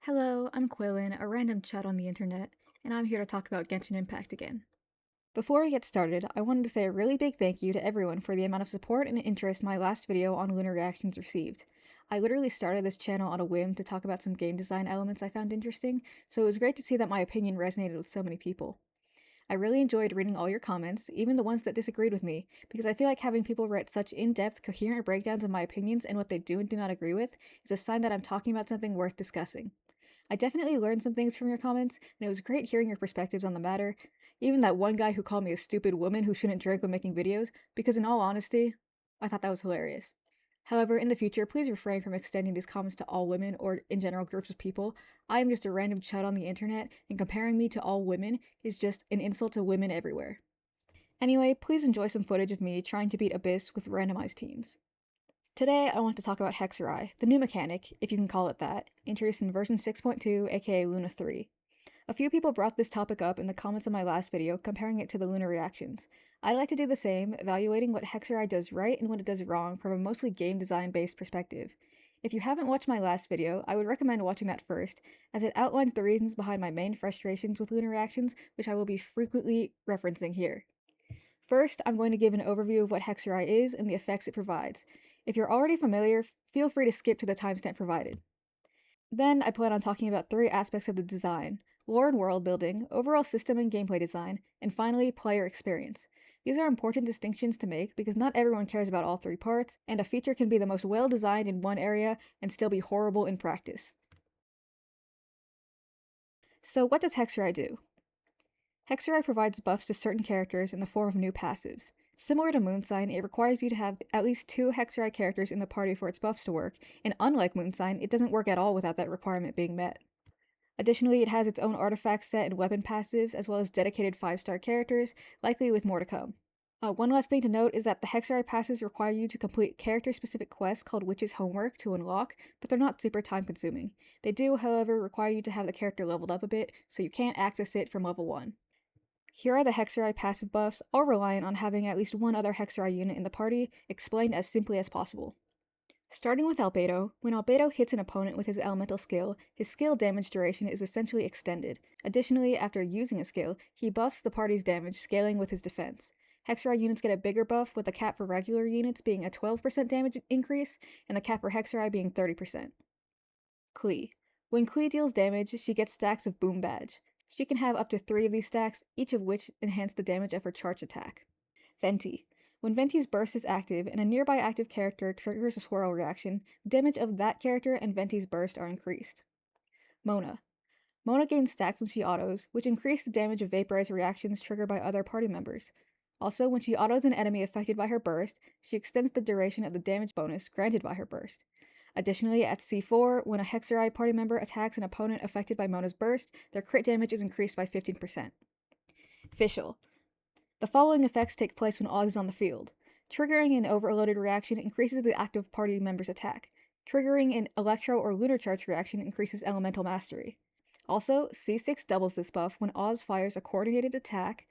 Hello, I'm Quillen, a random chat on the internet, and I'm here to talk about Genshin Impact again. Before we get started, I wanted to say a really big thank you to everyone for the amount of support and interest my last video on Lunar reactions received. I literally started this channel on a whim to talk about some game design elements I found interesting, so it was great to see that my opinion resonated with so many people. I really enjoyed reading all your comments, even the ones that disagreed with me, because I feel like having people write such in-depth, coherent breakdowns of my opinions and what they do and do not agree with is a sign that I'm talking about something worth discussing. I definitely learned some things from your comments, and it was great hearing your perspectives on the matter. Even that one guy who called me a stupid woman who shouldn't drink when making videos, because in all honesty, I thought that was hilarious. However, in the future, please refrain from extending these comments to all women or in general groups of people. I am just a random chud on the internet, and comparing me to all women is just an insult to women everywhere. Anyway, please enjoy some footage of me trying to beat Abyss with randomized teams. Today, I want to talk about Hexerei, the new mechanic, if you can call it that, introduced in version 6.2, aka Luna 3. A few people brought this topic up in the comments of my last video, comparing it to the Lunar reactions. I'd like to do the same, evaluating what Hexerei does right and what it does wrong from a mostly game design-based perspective. If you haven't watched my last video, I would recommend watching that first, as it outlines the reasons behind my main frustrations with Lunar reactions, which I will be frequently referencing here. First, I'm going to give an overview of what Hexerei is and the effects it provides. If you're already familiar, feel free to skip to the timestamp provided. Then, I plan on talking about three aspects of the design: lore and world building, overall system and gameplay design, and finally, player experience. These are important distinctions to make because not everyone cares about all three parts, and a feature can be the most well designed in one area and still be horrible in practice. So, what does Hexerei do? Hexerei provides buffs to certain characters in the form of new passives. Similar to Moonsign, it requires you to have at least 2 Hexerei characters in the party for its buffs to work, and unlike Moonsign, it doesn't work at all without that requirement being met. Additionally, it has its own artifact set and weapon passives, as well as dedicated 5-star characters, likely with more to come. One last thing to note is that the Hexerei passes require you to complete character-specific quests called Witch's Homework to unlock, but they're not super time-consuming. They do, however, require you to have the character leveled up a bit, so you can't access it from level 1. Here are the Hexerei passive buffs, all reliant on having at least one other Hexerei unit in the party, explained as simply as possible. Starting with Albedo, when Albedo hits an opponent with his elemental skill, his skill damage duration is essentially extended. Additionally, after using a skill, he buffs the party's damage, scaling with his defense. Hexerei units get a bigger buff, with the cap for regular units being a 12% damage increase, and the cap for Hexerei being 30%. Klee. When Klee deals damage, she gets stacks of Boom Badge. She can have up to 3 of these stacks, each of which enhance the damage of her charge attack. Venti. When Venti's burst is active and a nearby active character triggers a swirl reaction, the damage of that character and Venti's burst are increased. Mona. Mona gains stacks when she autos, which increase the damage of vaporize reactions triggered by other party members. Also, when she autos an enemy affected by her burst, she extends the duration of the damage bonus granted by her burst. Additionally, at C4, when a Hexerei party member attacks an opponent affected by Mona's burst, their crit damage is increased by 15%. Fischl. The following effects take place when Oz is on the field. Triggering an overloaded reaction increases the active party member's attack. Triggering an Electro or Lunar Charge reaction increases Elemental Mastery. Also, C6 doubles this buff when Oz fires a coordinated attack,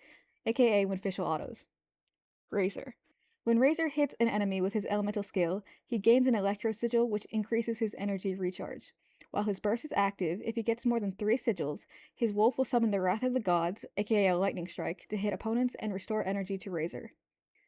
aka when Fischl autos. Razor. When Razor hits an enemy with his elemental skill, he gains an Electro Sigil which increases his energy recharge. While his burst is active, if he gets more than 3 sigils, his wolf will summon the Wrath of the Gods, aka a lightning strike, to hit opponents and restore energy to Razor.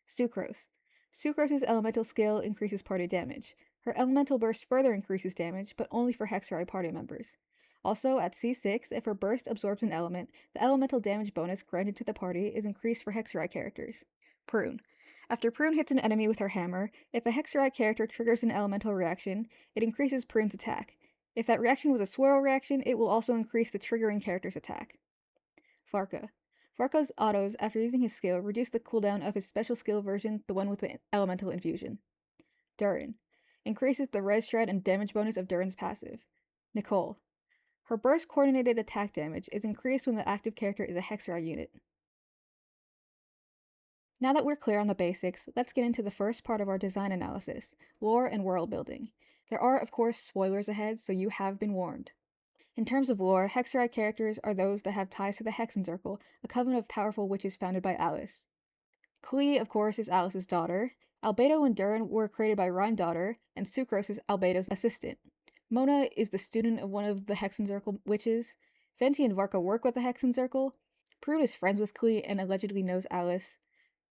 Sucrose. Sucrose's elemental skill increases party damage. Her elemental burst further increases damage, but only for Hexerei party members. Also, at C6, if her burst absorbs an element, the elemental damage bonus granted to the party is increased for Hexerei characters. Prune. After Prune hits an enemy with her hammer, if a Hexerei character triggers an elemental reaction, it increases Prune's attack. If that reaction was a swirl reaction, it will also increase the triggering character's attack. Farka. Farka's autos, after using his skill, reduce the cooldown of his special skill version, the one with the elemental infusion. Durin. Increases the res shred and damage bonus of Durin's passive. Nicole. Her burst coordinated attack damage is increased when the active character is a Hexerei unit. Now that we're clear on the basics, let's get into the first part of our design analysis, lore and world building. There are, of course, spoilers ahead, so you have been warned. In terms of lore, Hexerei characters are those that have ties to the Hexen Circle, a coven of powerful witches founded by Alice. Klee, of course, is Alice's daughter. Albedo and Durin were created by Rhine daughter, and Sucrose is Albedo's assistant. Mona is the student of one of the Hexencircle witches. Fenty and Varka work with the Hexencircle. Prude is friends with Klee and allegedly knows Alice.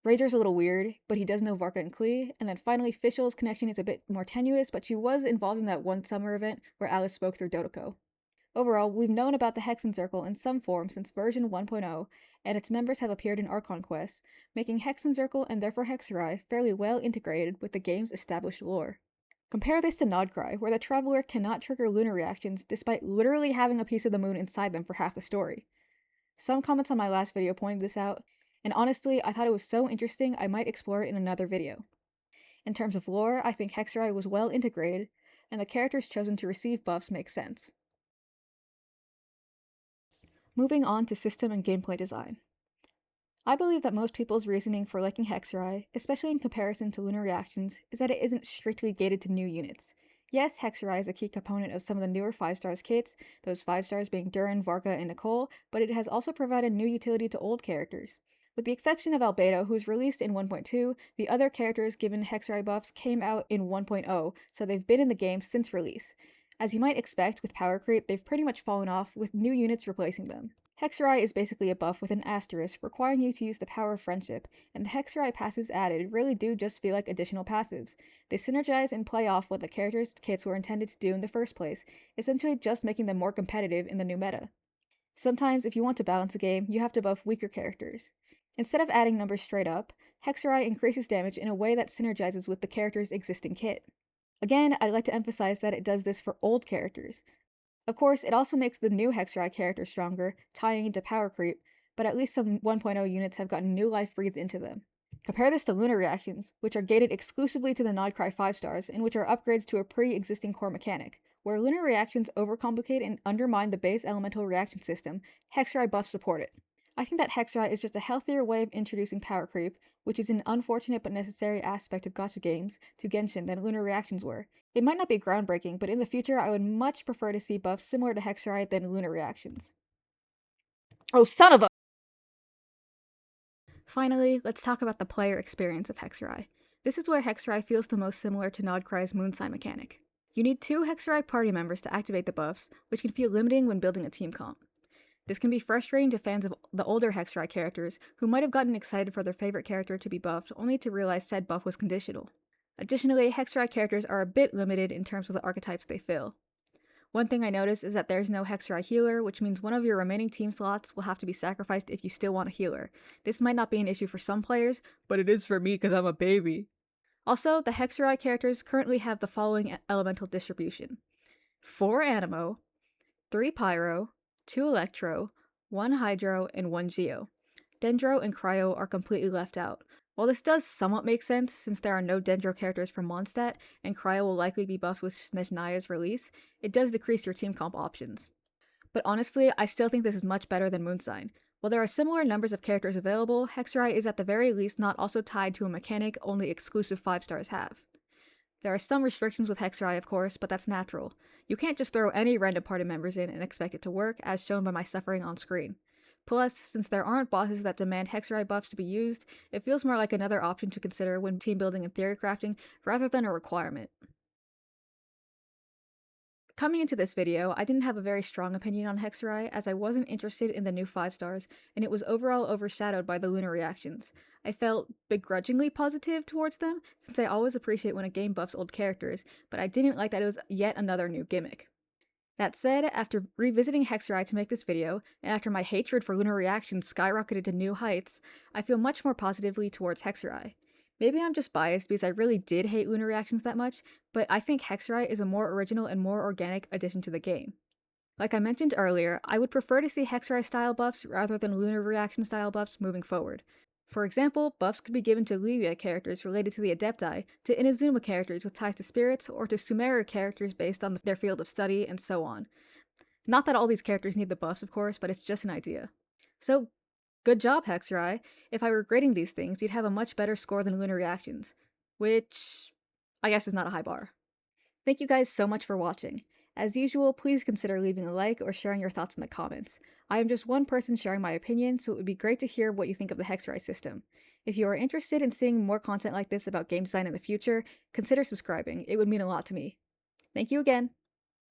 Razor's a little weird, but he does know Varka and Klee. And then finally, Fischl's connection is a bit more tenuous, but she was involved in that one summer event where Alice spoke through Dotoko. Overall, we've known about the Hexencircle in some form since version 1.0, and its members have appeared in Archon quests, making Hexencircle and therefore Hexerei fairly well integrated with the game's established lore. Compare this to Nodcry, where the Traveler cannot trigger lunar reactions despite literally having a piece of the moon inside them for half the story. Some comments on my last video pointed this out, and honestly, I thought it was so interesting I might explore it in another video. In terms of lore, I think Hexerei was well integrated, and the characters chosen to receive buffs make sense. Moving on to system and gameplay design. I believe that most people's reasoning for liking Hexerei, especially in comparison to lunar reactions, is that it isn't strictly gated to new units. Yes, Hexerei is a key component of some of the newer 5-stars kits, those 5-stars being Durin, Varka, and Nicole, but it has also provided new utility to old characters. With the exception of Albedo, who's released in 1.2, the other characters given Hexerei buffs came out in 1.0, so they've been in the game since release. As you might expect, with power creep, they've pretty much fallen off, with new units replacing them. Hexerei is basically a buff with an asterisk, requiring you to use the power of friendship, and the Hexerei passives added really do just feel like additional passives. They synergize and play off what the characters' kits were intended to do in the first place, essentially just making them more competitive in the new meta. Sometimes, if you want to balance a game, you have to buff weaker characters. Instead of adding numbers straight up, Hexerei increases damage in a way that synergizes with the character's existing kit. Again, I'd like to emphasize that it does this for old characters. Of course, it also makes the new Hexerei character stronger, tying into power creep, but at least some 1.0 units have gotten new life breathed into them. Compare this to lunar reactions, which are gated exclusively to the Nodcry 5-stars, and which are upgrades to a pre-existing core mechanic. Where lunar reactions overcomplicate and undermine the base elemental reaction system, Hexerei buffs support it. I think that Hexerei is just a healthier way of introducing power creep, which is an unfortunate but necessary aspect of gacha games, to Genshin than lunar reactions were. It might not be groundbreaking, but in the future I would much prefer to see buffs similar to Hexerei than lunar reactions. Oh, son of a! Finally, let's talk about the player experience of Hexerei. This is where Hexerei feels the most similar to Nodcry's Moonsign mechanic. You need 2 Hexerei party members to activate the buffs, which can feel limiting when building a team comp. This can be frustrating to fans of the older Hexerei characters who might have gotten excited for their favorite character to be buffed only to realize said buff was conditional. Additionally, Hexerei characters are a bit limited in terms of the archetypes they fill. One thing I noticed is that there's no Hexerei healer, which means one of your remaining team slots will have to be sacrificed if you still want a healer. This might not be an issue for some players, but it is for me because I'm a baby. Also, the Hexerei characters currently have the following elemental distribution: 4 Animo, 3 Pyro, 2 Electro, 1 Hydro, and 1 Geo. Dendro and Cryo are completely left out. While this does somewhat make sense, since there are no Dendro characters from Mondstadt, and Cryo will likely be buffed with Snezhnaya's release, it does decrease your team comp options. But honestly, I still think this is much better than Moonsign. While there are similar numbers of characters available, Hexerei is at the very least not also tied to a mechanic only exclusive 5-stars have. There are some restrictions with Hexerei, of course, but that's natural. You can't just throw any random party members in and expect it to work, as shown by my suffering on screen. Plus, since there aren't bosses that demand Hexerei buffs to be used, it feels more like another option to consider when team building and theory crafting, rather than a requirement. Coming into this video, I didn't have a very strong opinion on Hexerei, as I wasn't interested in the new 5-stars, and it was overall overshadowed by the lunar reactions. I felt begrudgingly positive towards them, since I always appreciate when a game buffs old characters, but I didn't like that it was yet another new gimmick. That said, after revisiting Hexerei to make this video, and after my hatred for lunar reactions skyrocketed to new heights, I feel much more positively towards Hexerei. Maybe I'm just biased because I really did hate lunar reactions that much, but I think Hexerei is a more original and more organic addition to the game. Like I mentioned earlier, I would prefer to see Hexerei style buffs rather than lunar reaction style buffs moving forward. For example, buffs could be given to Livia characters related to the Adepti, to Inazuma characters with ties to spirits, or to Sumeru characters based on their field of study, and so on. Not that all these characters need the buffs, of course, but it's just an idea. So, good job, Hexerei. If I were grading these things, you'd have a much better score than lunar reactions. Which, I guess is not a high bar. Thank you guys so much for watching. As usual, please consider leaving a like or sharing your thoughts in the comments. I am just one person sharing my opinion, so it would be great to hear what you think of the Hexerei system. If you are interested in seeing more content like this about game design in the future, consider subscribing. It would mean a lot to me. Thank you again!